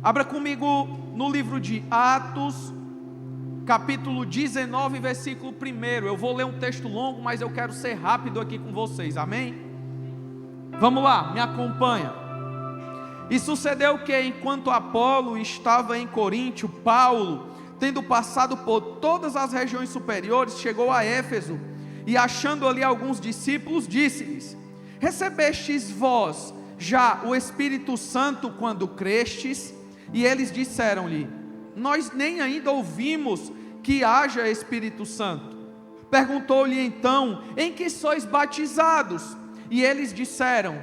Abra comigo no livro de Atos, capítulo 19, versículo 1. Eu vou ler um texto longo, mas eu quero ser rápido aqui com vocês, amém? Vamos lá, me acompanha. E sucedeu que, enquanto Apolo estava em Coríntio, Paulo, tendo passado por todas as regiões superiores, chegou a Éfeso, e achando ali alguns discípulos, disse-lhes: recebestes vós já o Espírito Santo quando crestes? E eles disseram-lhe: nós nem ainda ouvimos que haja Espírito Santo. Perguntou-lhe então: em que sois batizados? E eles disseram: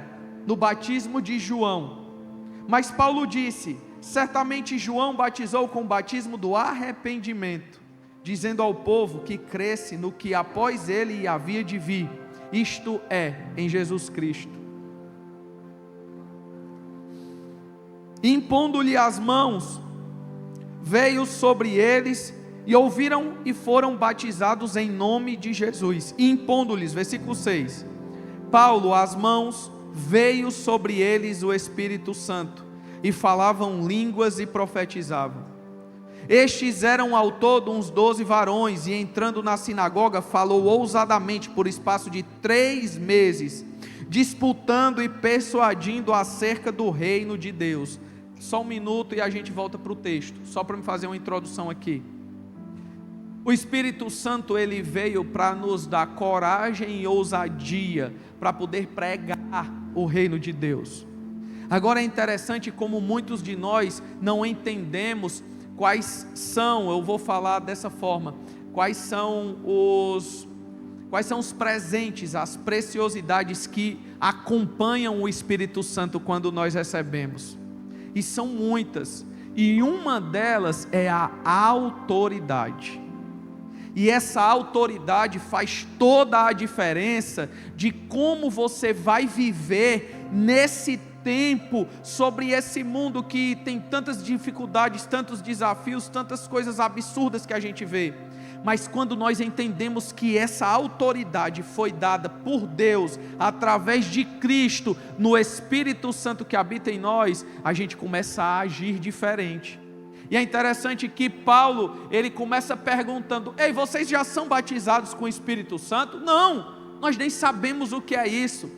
no batismo de João. Mas Paulo disse: certamente João batizou com o batismo do arrependimento, dizendo ao povo que cresce no que após ele havia de vir, isto é, em Jesus Cristo. Impondo-lhe as mãos, veio sobre eles, e ouviram e foram batizados em nome de Jesus. Impondo-lhes, versículo 6, Paulo as mãos, veio sobre eles o Espírito Santo, e falavam línguas e profetizavam. Estes eram ao todo uns 12 varões, e entrando na sinagoga, falou ousadamente por espaço de 3 meses, disputando e persuadindo acerca do reino de Deus. Só um minuto e a gente volta para o texto, só para me fazer uma introdução aqui. O Espírito Santo, ele veio para nos dar coragem e ousadia, para poder pregar o reino de Deus. Agora é interessante como muitos de nós não entendemos quais são, eu vou falar dessa forma, quais são os presentes, as preciosidades que acompanham o Espírito Santo quando nós recebemos. E são muitas, e uma delas é a autoridade. E essa autoridade faz toda a diferença de como você vai viver nesse tempo, sobre esse mundo que tem tantas dificuldades, tantos desafios, tantas coisas absurdas que a gente vê. Mas quando nós entendemos que essa autoridade foi dada por Deus, através de Cristo, no Espírito Santo que habita em nós, a gente começa a agir diferente. E é interessante que Paulo, ele começa perguntando: ei, vocês já são batizados com o Espírito Santo? Não, nós nem sabemos o que é isso.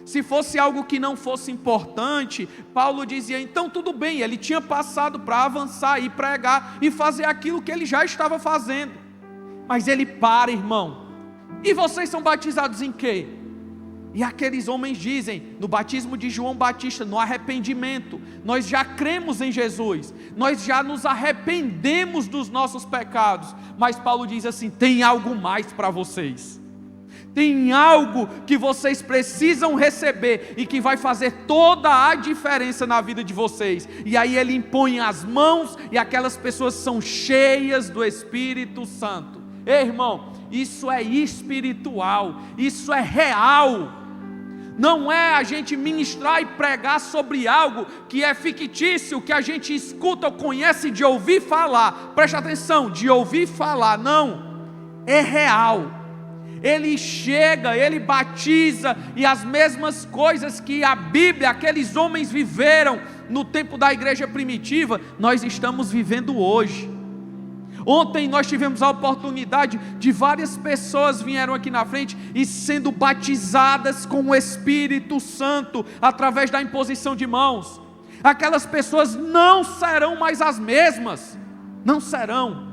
Se fosse algo que não fosse importante, Paulo dizia: então tudo bem, ele tinha passado para avançar e pregar e fazer aquilo que ele já estava fazendo. Mas ele para, irmão: e vocês são batizados em quê? E aqueles homens dizem: no batismo de João Batista, no arrependimento. Nós já cremos em Jesus, nós já nos arrependemos dos nossos pecados. Mas Paulo diz assim: tem algo mais para vocês. Tem algo que vocês precisam receber e que vai fazer toda a diferença na vida de vocês. E aí ele impõe as mãos e aquelas pessoas são cheias do Espírito Santo. Ei, irmão, isso é espiritual, isso é real. Não é a gente ministrar e pregar sobre algo que é fictício, que a gente escuta ou conhece de ouvir falar. Preste atenção, de ouvir falar, não, é real. Ele chega, ele batiza, e as mesmas coisas que a Bíblia, aqueles homens viveram no tempo da igreja primitiva, nós estamos vivendo hoje. Ontem nós tivemos a oportunidade de várias pessoas vieram aqui na frente e sendo batizadas com o Espírito Santo, através da imposição de mãos. Aquelas pessoas não serão mais as mesmas, não serão.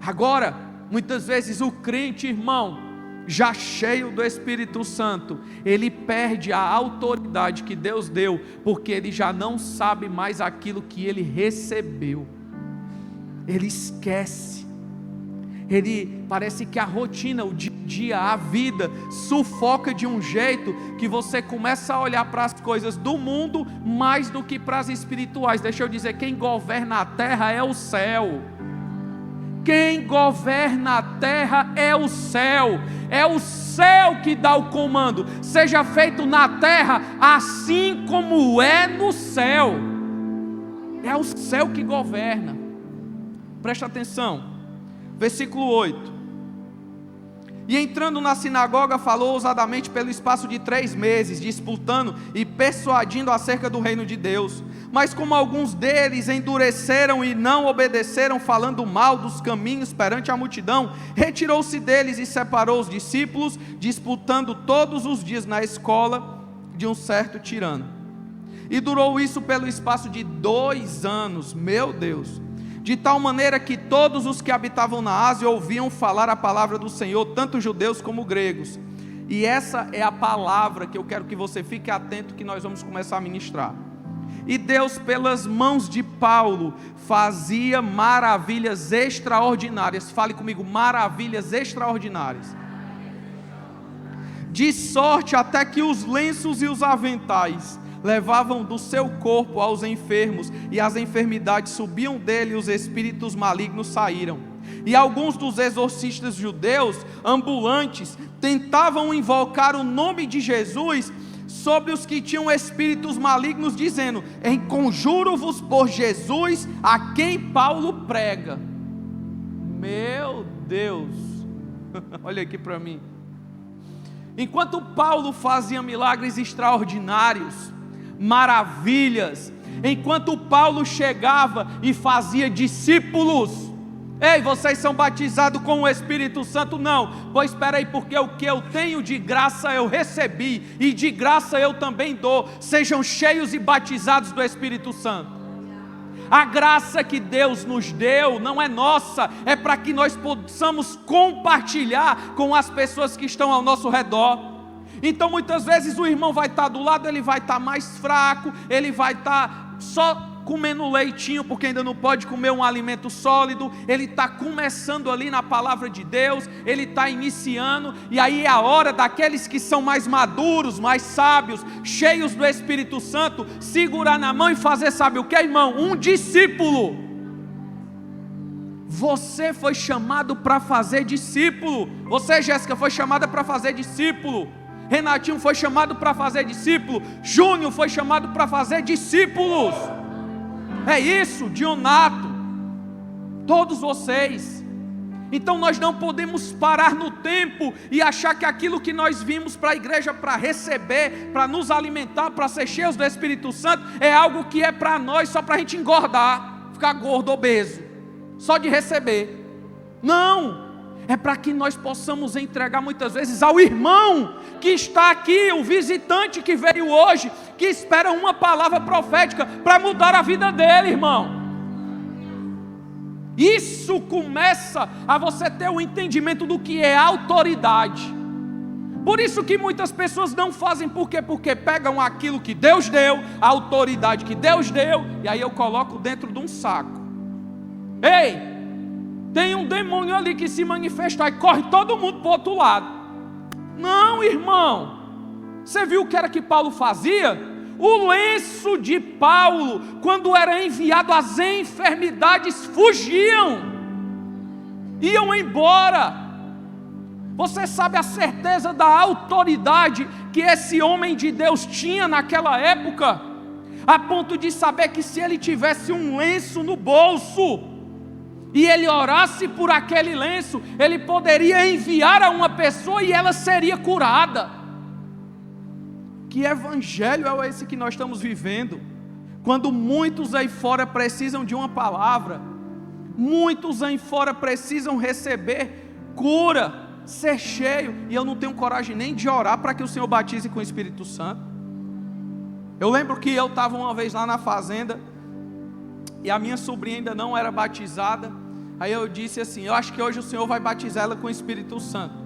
Agora, muitas vezes o crente, irmão, já cheio do Espírito Santo, ele perde a autoridade que Deus deu, porque ele já não sabe mais aquilo que ele recebeu. Ele esquece. Ele parece que a rotina, o dia a dia, a vida sufoca de um jeito que você começa a olhar para as coisas do mundo mais do que para as espirituais. Deixa eu dizer, quem governa a terra é o céu. Quem governa a terra é o céu. É o céu que dá o comando. Seja feito na terra assim como é no céu. É o céu que governa. Presta atenção. Versículo 8. E entrando na sinagoga, falou ousadamente pelo espaço de 3 meses, disputando e persuadindo acerca do reino de Deus. Mas como alguns deles endureceram e não obedeceram, falando mal dos caminhos perante a multidão, retirou-se deles e separou os discípulos, disputando todos os dias na escola de um certo tirano. E durou isso pelo espaço de 2 anos, meu Deus, de tal maneira que todos os que habitavam na Ásia ouviam falar a palavra do Senhor, tanto judeus como gregos. E essa é a palavra que eu quero que você fique atento, que nós vamos começar a ministrar. E Deus, pelas mãos de Paulo, fazia maravilhas extraordinárias. Fale comigo, maravilhas extraordinárias. De sorte até que os lenços e os aventais levavam do seu corpo aos enfermos, e as enfermidades subiam dele, e os espíritos malignos saíram. E alguns dos exorcistas judeus ambulantes tentavam invocar o nome de Jesus sobre os que tinham espíritos malignos, dizendo: enconjuro-vos por Jesus, a quem Paulo prega. Meu Deus, olha aqui para mim. Enquanto Paulo fazia milagres extraordinários, maravilhas, enquanto Paulo chegava e fazia discípulos, ei, vocês são batizados com o Espírito Santo? Não, pois espera aí, porque o que eu tenho de graça eu recebi, e de graça eu também dou. Sejam cheios e batizados do Espírito Santo. A graça que Deus nos deu não é nossa, é para que nós possamos compartilhar com as pessoas que estão ao nosso redor. Então muitas vezes o irmão vai estar do lado, ele vai estar mais fraco, ele vai estar só comendo leitinho, porque ainda não pode comer um alimento sólido, ele está começando ali na palavra de Deus, ele está iniciando, e aí é a hora daqueles que são mais maduros, mais sábios, cheios do Espírito Santo, segurar na mão e fazer, sabe o que, irmão? Um discípulo. Você foi chamado para fazer discípulo. Você, Jéssica, foi chamada para fazer discípulo. Renatinho foi chamado para fazer discípulo. Júnior foi chamado para fazer discípulos. É isso, Dionato, todos vocês. Então nós não podemos parar no tempo e achar que aquilo que nós vimos para a igreja para receber, para nos alimentar, para ser cheios do Espírito Santo, é algo que é para nós, só para a gente engordar, ficar gordo, obeso, só de receber. Não, é para que nós possamos entregar muitas vezes ao irmão que está aqui, o visitante que veio hoje, que espera uma palavra profética para mudar a vida dele, irmão. Isso começa a você ter o entendimento do que é autoridade. Por isso que muitas pessoas não fazem, por quê? Porque pegam aquilo que Deus deu, a autoridade que Deus deu, e aí eu coloco dentro de um saco. Ei, tem um demônio ali que se manifestar e corre todo mundo para o outro lado. Não, irmão, você viu o que era que Paulo fazia? O lenço de Paulo, quando era enviado, as enfermidades fugiam, iam embora. Você sabe a certeza da autoridade que esse homem de Deus tinha naquela época, a ponto de saber que se ele tivesse um lenço no bolso e ele orasse por aquele lenço, ele poderia enviar a uma pessoa e ela seria curada. Que evangelho é esse que nós estamos vivendo? Quando muitos aí fora precisam de uma palavra, muitos aí fora precisam receber cura, ser cheio, e eu não tenho coragem nem de orar para que o Senhor batize com o Espírito Santo. Eu lembro que eu estava uma vez lá na fazenda, e a minha sobrinha ainda não era batizada. Aí eu disse assim: eu acho que hoje o Senhor vai batizar ela com o Espírito Santo.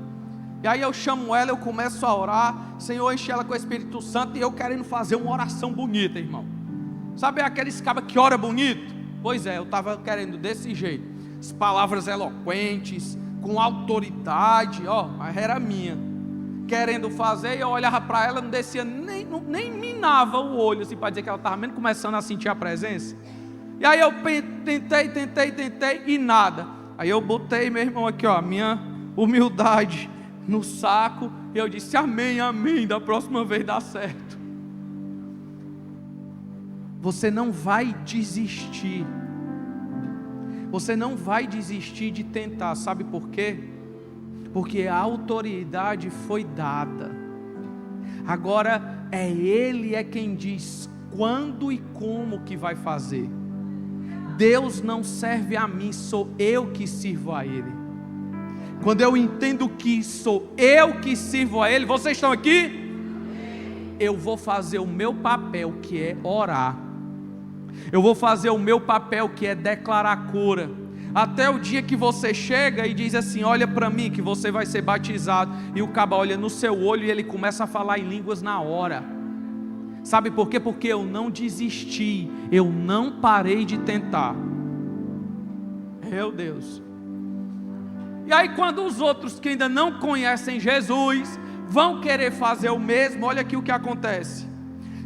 E aí eu chamo ela, eu começo a orar, Senhor, enche ela com o Espírito Santo, e eu querendo fazer uma oração bonita, irmão. Sabe aqueles cabas que ora bonito? Pois é, eu estava querendo desse jeito, as palavras eloquentes, com autoridade, ó, mas era minha, querendo fazer, e eu olhava para ela, não descia, nem minava o olho, assim, para dizer que ela estava mesmo começando a sentir a presença. E aí eu tentei, e nada. Aí eu botei, meu irmão, aqui, ó, a minha humildade no saco, e eu disse: amém, amém, da próxima vez dá certo. Você não vai desistir. Você não vai desistir de tentar, sabe por quê? Porque a autoridade foi dada. Agora Ele é quem diz quando e como que vai fazer. Deus não serve a mim, sou eu que sirvo a Ele. Quando eu entendo que sou eu que sirvo a Ele, vocês estão aqui? Eu vou fazer o meu papel, que é orar. Eu vou fazer o meu papel, que é declarar cura. Até o dia que você chega e diz assim: olha para mim que você vai ser batizado. E o caba olha no seu olho e ele começa a falar em línguas na hora. Sabe por quê? Porque eu não desisti, eu não parei de tentar. Meu Deus. E aí quando os outros que ainda não conhecem Jesus vão querer fazer o mesmo, olha aqui o que acontece.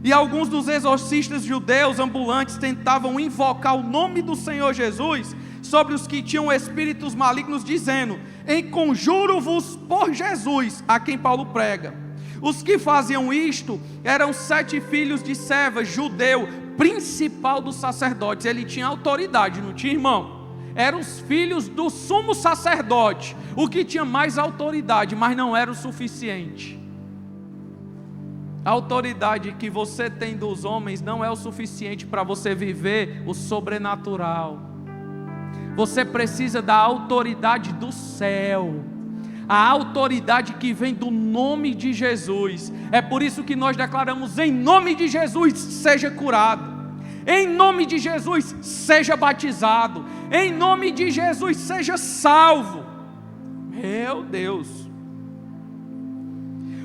E alguns dos exorcistas judeus ambulantes tentavam invocar o nome do Senhor Jesus sobre os que tinham espíritos malignos, dizendo: enconjuro-vos por Jesus, a quem Paulo prega. Os que faziam isto eram 7 filhos de Seva, judeu, principal dos sacerdotes. Ele tinha autoridade, não tinha, irmão? Eram os filhos do sumo sacerdote, o que tinha mais autoridade, mas não era o suficiente. A autoridade que você tem dos homens não é o suficiente para você viver o sobrenatural. Você precisa da autoridade do céu, a autoridade que vem do nome de Jesus. É por isso que nós declaramos: em nome de Jesus seja curado, em nome de Jesus seja batizado, em nome de Jesus seja salvo. Meu Deus.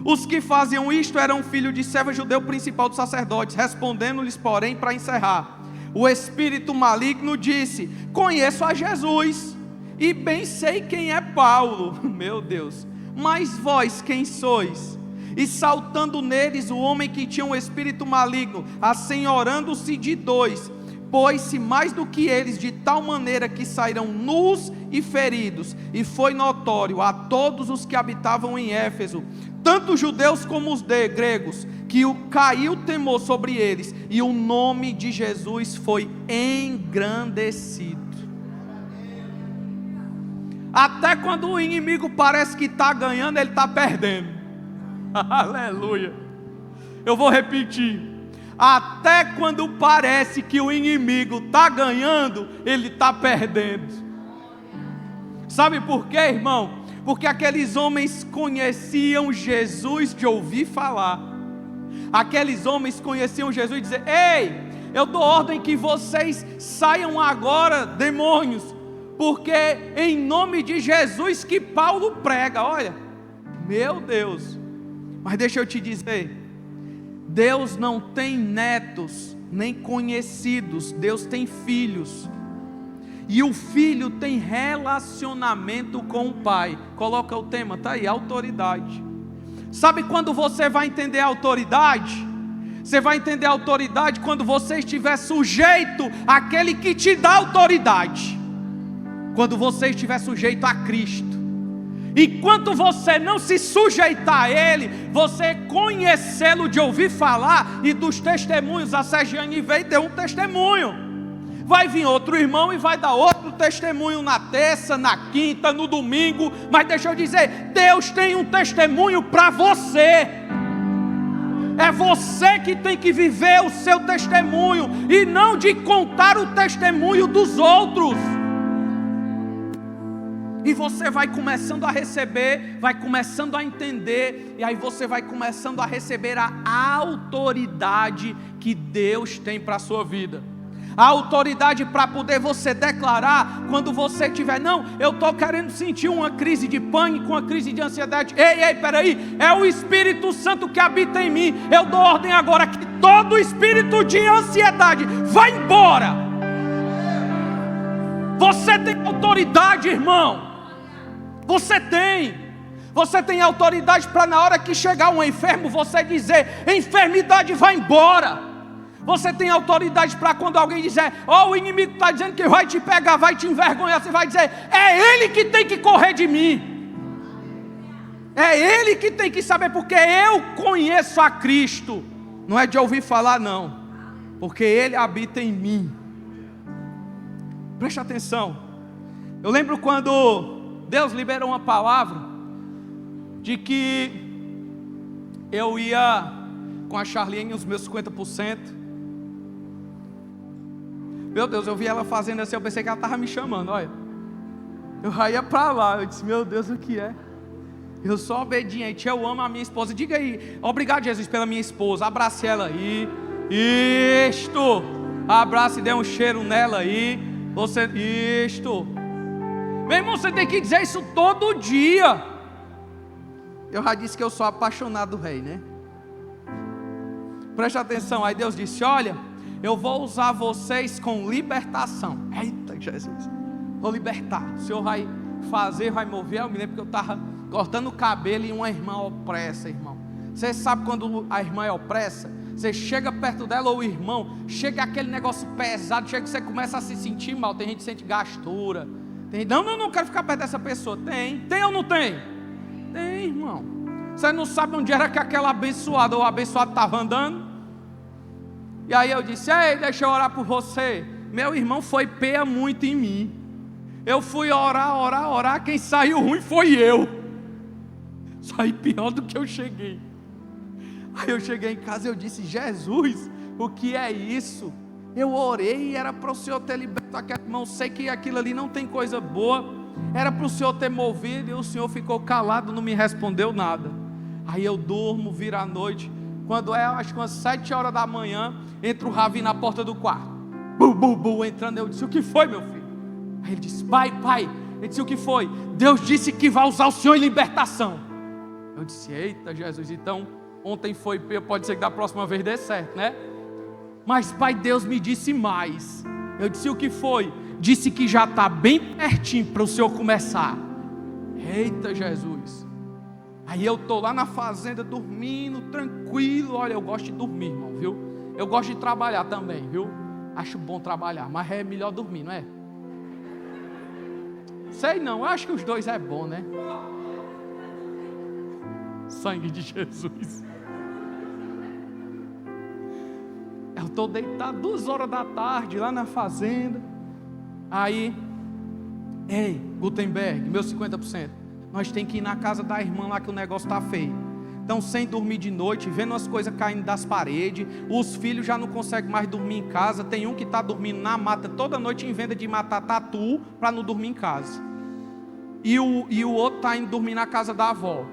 Os que faziam isto eram filhos de Seva, judeu, principal dos sacerdotes. Respondendo-lhes, porém, para encerrar, o espírito maligno disse: conheço a Jesus, e bem sei quem é Paulo. Meu Deus. Mas vós quem sois? E saltando neles o homem que tinha um espírito maligno, assenhorando-se de 2, pôs-se mais do que eles, de tal maneira que saíram nus e feridos. E foi notório a todos os que habitavam em Éfeso, tanto os judeus como os gregos, que caiu temor sobre eles, e o nome de Jesus foi engrandecido. Até quando o inimigo parece que está ganhando, ele está perdendo. Aleluia. Eu vou repetir. Até quando parece que o inimigo está ganhando, ele está perdendo. Sabe por quê, irmão? Porque aqueles homens conheciam Jesus de ouvir falar. Aqueles homens conheciam Jesus e diziam: ei, eu dou ordem que vocês saiam agora, demônios, porque em nome de Jesus que Paulo prega. Olha, meu Deus. Mas deixa eu te dizer, Deus não tem netos, nem conhecidos, Deus tem filhos. E o filho tem relacionamento com o pai. Coloca o tema, está aí, autoridade. Sabe quando você vai entender a autoridade? Você vai entender a autoridade quando você estiver sujeito àquele que te dá autoridade. Quando você estiver sujeito a Cristo. Enquanto você não se sujeitar a Ele, você conhecê-lo de ouvir falar e dos testemunhos. A Sergiane veio e deu um testemunho. Vai vir outro irmão e vai dar outro testemunho na terça, na quinta, no domingo. Mas deixa eu dizer, Deus tem um testemunho para você. É você que tem que viver o seu testemunho e não de contar o testemunho dos outros. E você vai começando a receber, vai começando a entender, e aí você vai começando a receber a autoridade que Deus tem para a sua vida. A autoridade para poder você declarar quando você tiver: não, eu estou querendo sentir uma crise de pânico, uma crise de ansiedade. Ei, peraí, é o Espírito Santo que habita em mim. Eu dou ordem agora que todo espírito de ansiedade vai embora. Você tem autoridade, irmão. Você tem autoridade para na hora que chegar um enfermo, você dizer: enfermidade vai embora. Você tem autoridade para quando alguém dizer: ó, o inimigo está dizendo que vai te pegar, vai te envergonhar, você vai dizer: é ele que tem que correr de mim. É ele que tem que saber, porque eu conheço a Cristo. Não é de ouvir falar, não, porque Ele habita em mim. Preste atenção. Eu lembro quando Deus liberou uma palavra de que eu ia com a Charliane os meus 50%. Meu Deus, eu vi ela fazendo assim, eu pensei que ela estava me chamando, olha. Eu já ia para lá, eu disse, meu Deus, o que é? Eu sou obediente, eu amo a minha esposa. Diga aí, obrigado Jesus pela minha esposa, abrace ela aí. Isto, abrace e dê um cheiro nela aí. Você, isto. Meu irmão, você tem que dizer isso todo dia. Eu já disse que eu sou apaixonado do rei, né? Preste atenção, aí Deus disse, olha, eu vou usar vocês com libertação. Eita Jesus, vou libertar. O Senhor vai fazer, vai mover. Eu me lembro que eu estava cortando o cabelo e uma irmã opressa, irmão. Você sabe quando a irmã é opressa? Você chega perto dela ou o irmão, chega aquele negócio pesado, chega que você começa a se sentir mal. Tem gente que sente gastura. Tem, não quero ficar perto dessa pessoa. Tem ou não tem? Tem, irmão. Você não sabe onde era que aquela abençoada ou abençoado estava andando? E aí eu disse, ei, deixa eu orar por você. Meu irmão foi peia muito em mim. Eu fui orar, quem saiu ruim foi eu. Saí pior do que eu cheguei. Aí eu cheguei em casa e eu disse, Jesus, o que é isso? Eu orei e era para o Senhor ter liberto aquele irmão. Sei que aquilo ali não tem coisa boa. Era para o Senhor ter movido e o Senhor ficou calado, não me respondeu nada. Aí eu durmo, vira a noite. Quando acho que umas 7 horas da manhã, entra o Ravi na porta do quarto. Entrando, eu disse, o que foi, meu filho? Aí ele disse, pai, ele disse, o que foi? Deus disse que vai usar o Senhor em libertação. Eu disse, eita Jesus, então ontem foi, pode ser que da próxima vez dê certo, né? Mas pai, Deus me disse mais. Eu disse, o que foi? Disse que já está bem pertinho para o Senhor começar. Eita Jesus. Aí eu estou lá na fazenda dormindo, tranquilo. Olha, eu gosto de dormir, irmão, viu? Eu gosto de trabalhar também, viu? Acho bom trabalhar, mas é melhor dormir, não é? Sei não, eu acho que os dois é bom, né? Sangue de Jesus. Eu estou deitado 2 horas da tarde lá na fazenda. Aí, ei, Gutenberg, meus 50%. Nós tem que ir na casa da irmã lá que o negócio está feio. Então, sem dormir de noite, vendo as coisas caindo das paredes. Os filhos já não conseguem mais dormir em casa. Tem um que está dormindo na mata toda noite em venda de matar tatu para não dormir em casa. E o outro está indo dormir na casa da avó.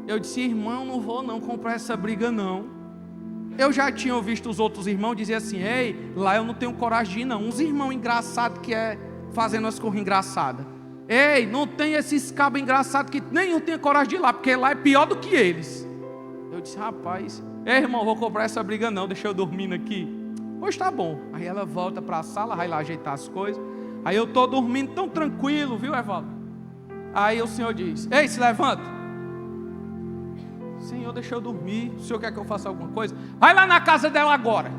Eu disse, irmão, não vou não comprar essa briga não. Eu já tinha visto os outros irmãos dizer assim, ei, lá eu não tenho coragem de ir não. Uns irmãos engraçados que é fazendo as coisas engraçadas. Ei, não tem esses cabos engraçados que nenhum tem coragem de ir lá, porque lá é pior do que eles. Eu disse, rapaz, ei irmão, vou comprar essa briga não, deixa eu dormindo aqui. Hoje tá bom. Aí ela volta para a sala, vai lá ajeitar as coisas. Aí eu estou dormindo tão tranquilo, viu, Evaldo? Aí o Senhor diz, ei, se levanta. Senhor, deixa eu dormir. O Senhor quer que eu faça alguma coisa? Vai lá na casa dela agora.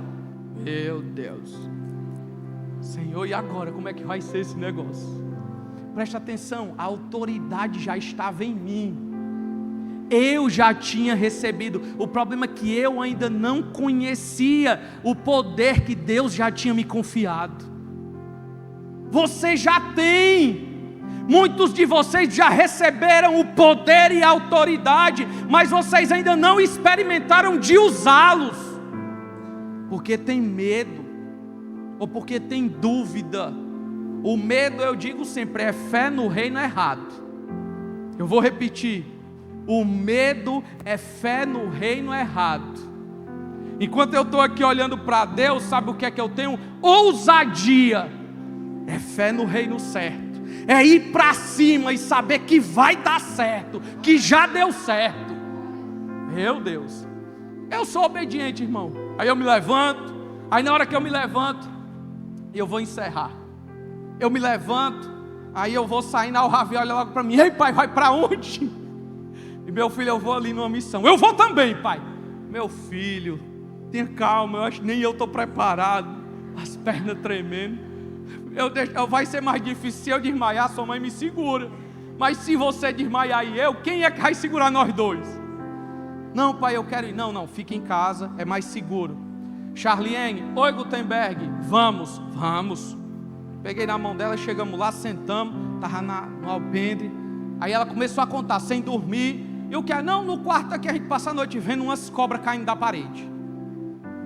Meu Deus. Senhor, e agora? Como é que vai ser esse negócio? Preste atenção, a autoridade já estava em mim. Eu já tinha recebido. O problema é que eu ainda não conhecia o poder que Deus já tinha me confiado. Você já tem. Muitos de vocês já receberam o poder e a autoridade, mas vocês ainda não experimentaram de usá-los, porque tem medo, ou porque tem dúvida. O medo, eu digo sempre, é fé no reino errado. Eu vou repetir, o medo é fé no reino errado. Enquanto eu estou aqui olhando para Deus, sabe o que é que eu tenho? Ousadia, é fé no reino certo. É ir para cima e saber que vai dar certo, que já deu certo. Meu Deus, eu sou obediente, irmão. Aí eu me levanto, aí na hora que eu me levanto, eu vou encerrar. Eu me levanto, aí eu vou saindo, o Ravi olha logo para mim, ei pai, vai para onde? E meu filho, eu vou ali numa missão. Eu vou também, pai. Meu filho, tenha calma, eu acho que nem eu estou preparado, as pernas tremendo. Vai ser mais difícil. Se eu desmaiar, sua mãe me segura. Mas se você desmaiar e eu, quem é que vai segurar nós dois? Não, pai, eu quero ir. Não, fica em casa, é mais seguro. Charliane, oi Gutenberg, vamos. Peguei na mão dela, chegamos lá, sentamos, estava no alpendre. Aí ela começou a contar, sem dormir. E o que é? Não, no quarto aqui a gente passa a noite vendo umas cobras caindo da parede.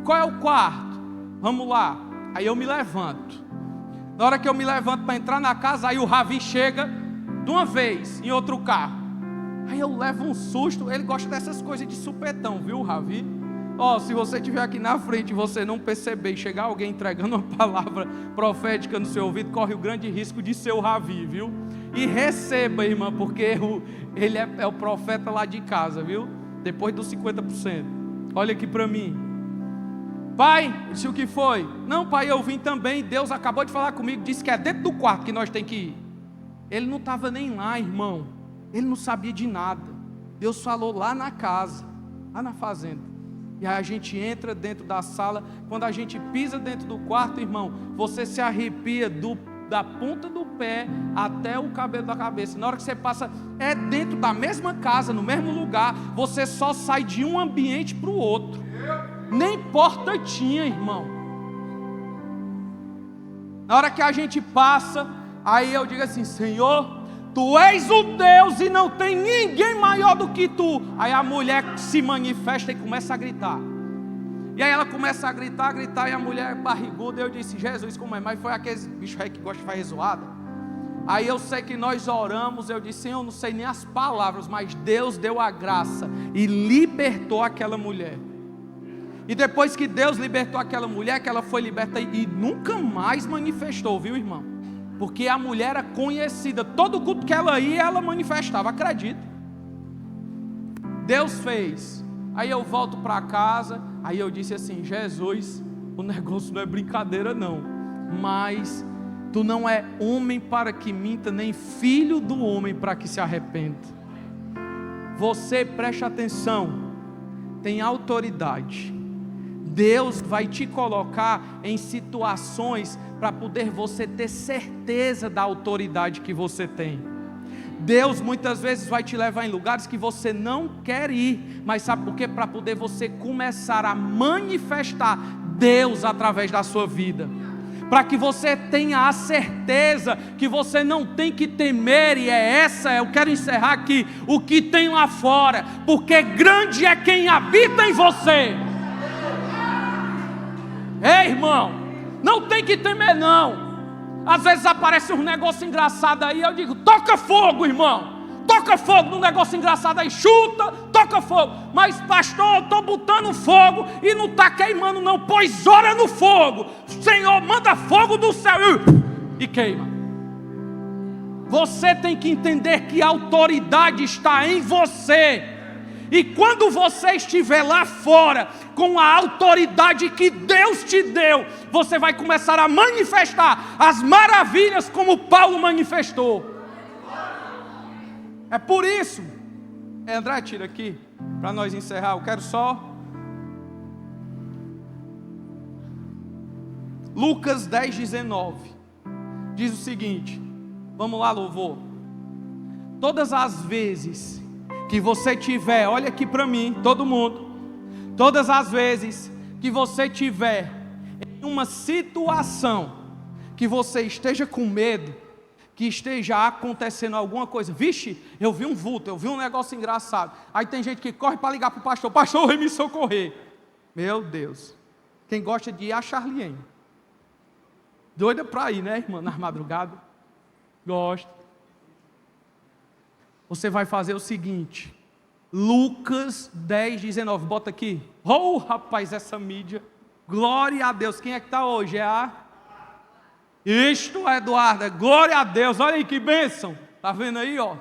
Qual é o quarto? Vamos lá. Aí eu me levanto. Na hora que eu me levanto para entrar na casa, aí o Ravi chega de uma vez em outro carro. Aí eu levo um susto. Ele gosta dessas coisas de supetão, viu, Ravi? Se você estiver aqui na frente e você não perceber e chegar alguém entregando uma palavra profética no seu ouvido, corre o grande risco de ser o Ravi, viu? E receba, irmã, porque ele é o profeta lá de casa, viu? Depois dos 50%. Olha aqui para mim. Pai, disse: o que foi? Não, pai, eu vim também. Deus acabou de falar comigo, disse que é dentro do quarto que nós temos que ir. Ele não estava nem lá, irmão. Ele não sabia de nada. Deus falou lá na casa, lá na fazenda. E aí a gente entra dentro da sala. Quando a gente pisa dentro do quarto, irmão, você se arrepia da ponta do pé até o cabelo da cabeça. Na hora que você passa, é dentro da mesma casa, no mesmo lugar. Você só sai de um ambiente para o outro. Nem porta tinha, irmão. Na hora que a gente passa, aí eu digo assim: Senhor, Tu és o Deus e não tem ninguém maior do que Tu. Aí a mulher se manifesta e começa a gritar. E aí ela começa a gritar, e a mulher barriguda. Eu disse: Jesus, como é? Mas foi aqueles bichos aí que gostam de fazer zoada. Aí eu sei que nós oramos. Eu disse: Senhor, eu não sei nem as palavras, mas Deus deu a graça e libertou aquela mulher. E depois que Deus libertou aquela mulher, que ela foi liberta e nunca mais manifestou, viu, irmão? Porque a mulher era conhecida, todo culto que ela ia, ela manifestava, acredita? Deus fez. Aí eu volto para casa, aí eu disse assim: Jesus, o negócio não é brincadeira não, mas Tu não é homem para que minta, nem filho do homem para que se arrependa. Você, preste atenção, tem autoridade. Deus vai te colocar em situações para poder você ter certeza da autoridade que você tem. Deus muitas vezes vai te levar em lugares que você não quer ir, mas sabe por quê? Para poder você começar a manifestar Deus através da sua vida, para que você tenha a certeza que você não tem que temer. E eu quero encerrar aqui, o que tem lá fora, porque grande é quem habita em você. Ei, irmão, não tem que temer não. Às vezes aparece um negócio engraçado aí, eu digo: toca fogo, irmão, toca fogo no negócio engraçado aí, chuta, toca fogo. Mas pastor, eu estou botando fogo e não está queimando não. Pois ora no fogo, Senhor, manda fogo do céu e queima. Você tem que entender que a autoridade está em você. E quando você estiver lá fora, com a autoridade que Deus te deu, você vai começar a manifestar as maravilhas como Paulo manifestou. É por isso, André, tira aqui, para nós encerrar. Eu quero só Lucas 10:19 diz o seguinte. Vamos lá, louvor. Todas as vezes que você tiver, olha aqui para mim, todo mundo, todas as vezes que você tiver em uma situação que você esteja com medo, que esteja acontecendo alguma coisa, vixe, eu vi um vulto, eu vi um negócio engraçado, aí tem gente que corre para ligar para o pastor: pastor, vem me socorrer. Meu Deus, quem gosta de ir a Charliene, doida para ir, né, irmã, na madrugada, gosta. Você vai fazer o seguinte, Lucas 10:19, bota aqui. Oh, rapaz, essa mídia, glória a Deus. Quem é que está hoje? Isto, Eduardo, glória a Deus. Olha aí que bênção, está vendo aí, ó.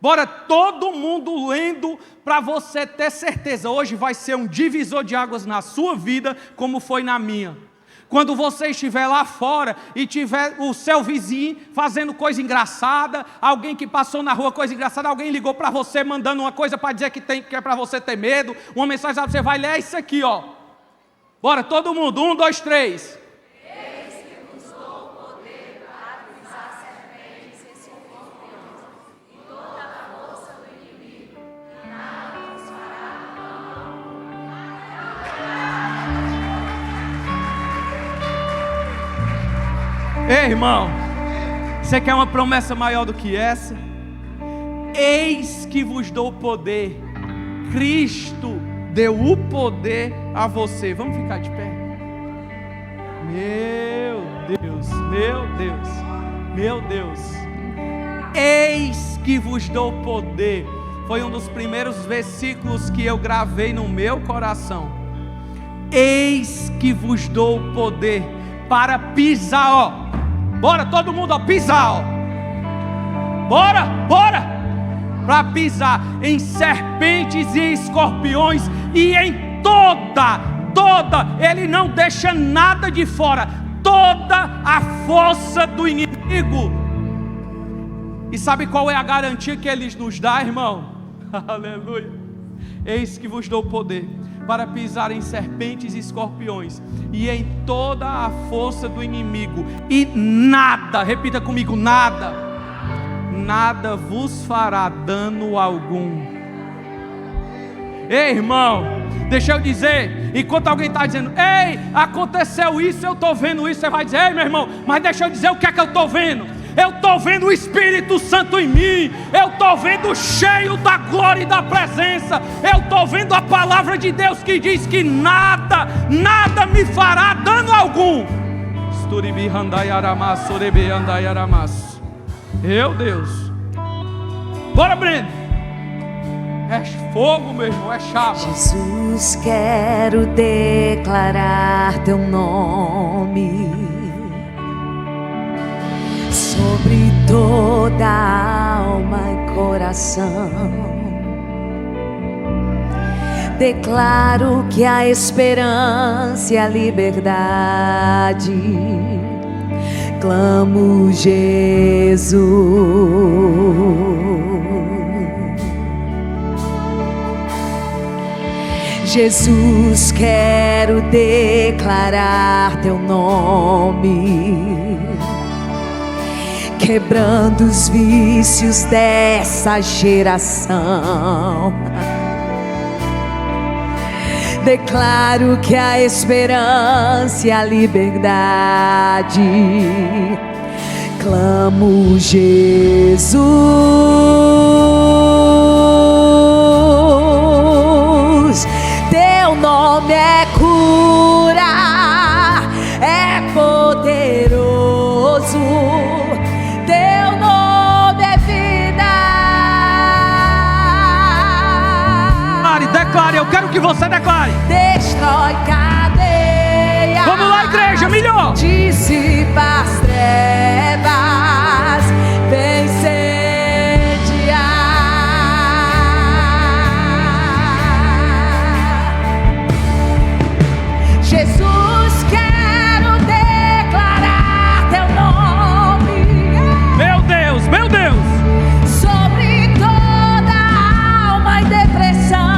Bora todo mundo lendo, para você ter certeza. Hoje vai ser um divisor de águas na sua vida, como foi na minha. Quando você estiver lá fora e tiver o seu vizinho fazendo coisa engraçada, alguém que passou na rua coisa engraçada, alguém ligou para você mandando uma coisa para dizer que é para você ter medo, uma mensagem, você vai ler isso aqui, ó. Bora, todo mundo, 1, 2, 3. Eis que vos dou o poder para pisar serpentes e escorpiões, e toda a força do inimigo, e nada vos fará mal. Ei, irmão, você quer uma promessa maior do que essa? Eis que vos dou poder. Cristo deu o poder a você. Vamos ficar de pé? Meu Deus, meu Deus, meu Deus. Eis que vos dou poder. Foi um dos primeiros versículos que eu gravei no meu coração. Eis que vos dou poder para pisar, ó. Bora todo mundo, ó, pisar, ó. Bora, bora. Para pisar em serpentes e escorpiões e em toda, ele não deixa nada de fora, toda a força do inimigo. E sabe qual é a garantia que ele nos dá, irmão? Aleluia. Eis que vos dou poder para pisar em serpentes e escorpiões e em toda a força do inimigo, e nada, repita comigo, nada vos fará dano algum. Ei, irmão, deixa eu dizer, enquanto alguém está dizendo, ei, aconteceu isso, eu estou vendo isso, você vai dizer, ei, meu irmão, mas deixa eu dizer o que é que eu estou vendo. Eu estou vendo o Espírito Santo em mim, eu estou vendo cheio da glória e da presença, eu estou vendo a palavra de Deus que diz que nada me fará dano algum. Meu Deus. Bora, Breno. É fogo, meu irmão, é chapa. Jesus, quero declarar teu nome sobre toda alma e coração. Declaro que a esperança e a liberdade. Clamo Jesus. Jesus, quero declarar teu nome, quebrando os vícios dessa geração. Declaro que a esperança e a liberdade. Clamo Jesus. Teu nome é cura, é poderoso. Teu nome é vida. Declare, eu quero que você declare. Destrói cadeia. Vamos lá, igreja, melhor. Dissipa as trevas, vem incendiar. Jesus, quero declarar teu nome. Meu Deus, meu Deus. Sobre toda alma e depressão.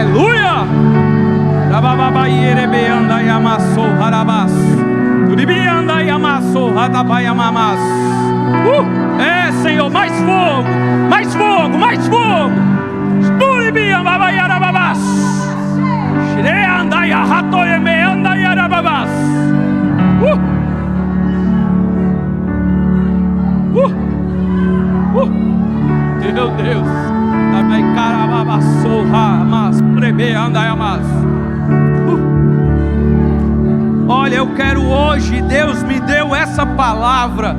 Aleluia! É, Senhor, mais fogo, mais fogo, mais fogo. Meu Deus. Olha, eu quero hoje, Deus me deu essa palavra.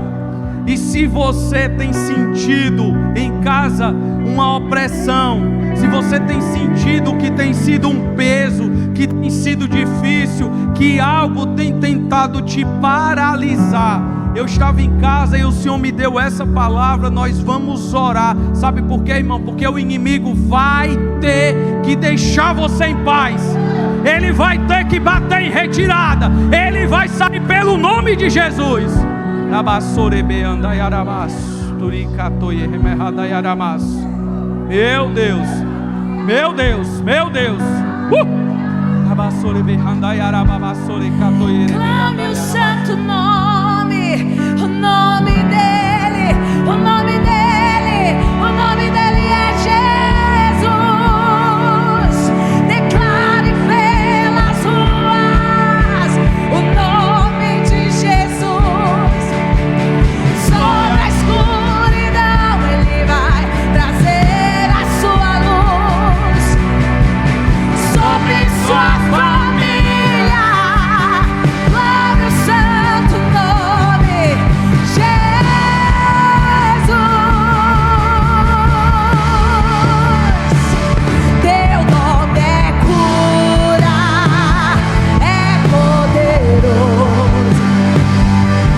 E se você tem sentido em casa uma opressão, se você tem sentido que tem sido um peso, que tem sido difícil, que algo tem tentado te paralisar, eu estava em casa e o Senhor me deu essa palavra. Nós vamos orar. Sabe por quê, irmão? Porque o inimigo vai ter que deixar você em paz. Ele vai ter que bater em retirada. Ele vai sair pelo nome de Jesus. Meu Deus, meu Deus, meu Deus. Clame o santo nome, o nome dele, o nome dele, o nome dele é Jesus. Declare pelas ruas o nome de Jesus. Sobre a escuridão ele vai trazer a sua luz. Sobre sua família, clame o santo nome, Jesus. Teu nome é cura, é poderoso.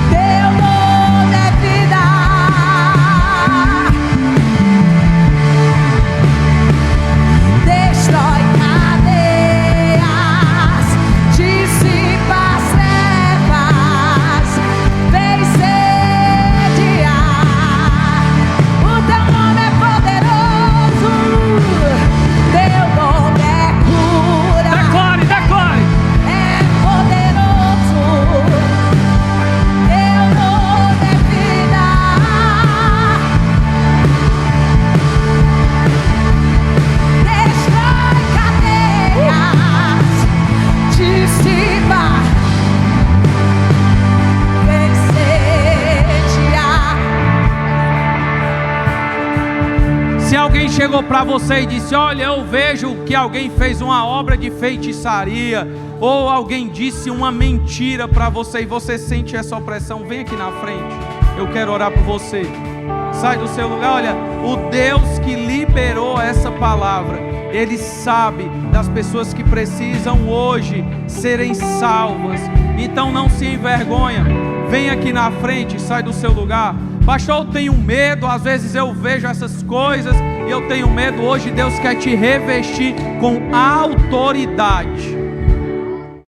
Teu nome é vida. Destrói cadeias, dissipa as trevas, vem sediar. O teu nome é poderoso, teu nome é cura, Declare, declare. é poderoso, teu nome é vida. Destrói cadeias, dissipa, vem sediar. Se alguém chegou para você e disse: olha, eu vejo que alguém fez uma obra de feitiçaria, ou alguém disse uma mentira para você, e você sente essa opressão, vem aqui na frente, eu quero orar por você. Sai do seu lugar. Olha, o Deus que liberou essa palavra, Ele sabe das pessoas que precisam hoje serem salvas. Então não se envergonha, vem aqui na frente, sai do seu lugar. Pastor, eu tenho medo, às vezes eu vejo essas coisas e eu tenho medo. Hoje Deus quer te revestir com autoridade.